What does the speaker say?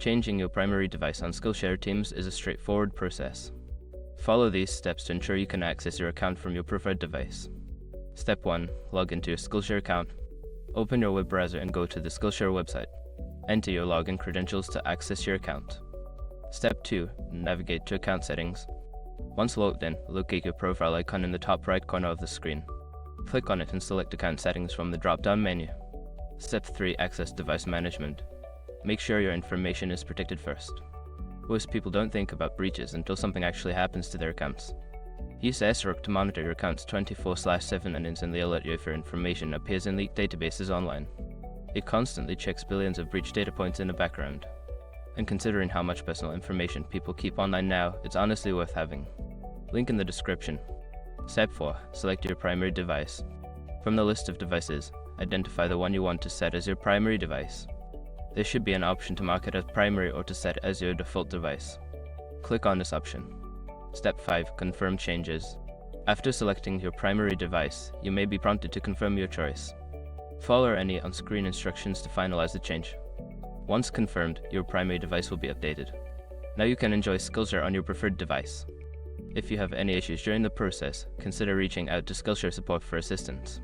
Changing your primary device on Skillshare Teams is a straightforward process. Follow these steps to ensure you can access your account from your preferred device. Step 1. Log into your Skillshare account. Open your web browser and go to the Skillshare website. Enter your login credentials to access your account. Step 2. Navigate to account settings. Once logged in, locate your profile icon in the top right corner of the screen. Click on it and select account settings from the drop-down menu. Step 3. Access device management. Make sure your information is protected first. Most people don't think about breaches until something actually happens to their accounts. Use SROC to monitor your accounts 24/7 and instantly alert you if your information appears in leaked databases online. It constantly checks billions of breach data points in the background. And considering how much personal information people keep online now, it's honestly worth having. Link in the description. Step 4. Select your primary device. From the list of devices, identify the one you want to set as your primary device. There should be an option to mark it as primary or to set as your default device. Click on this option. Step 5. Confirm changes. After selecting your primary device, you may be prompted to confirm your choice. Follow any on-screen instructions to finalize the change. Once confirmed, your primary device will be updated. Now you can enjoy Skillshare on your preferred device. If you have any issues during the process, consider reaching out to Skillshare support for assistance.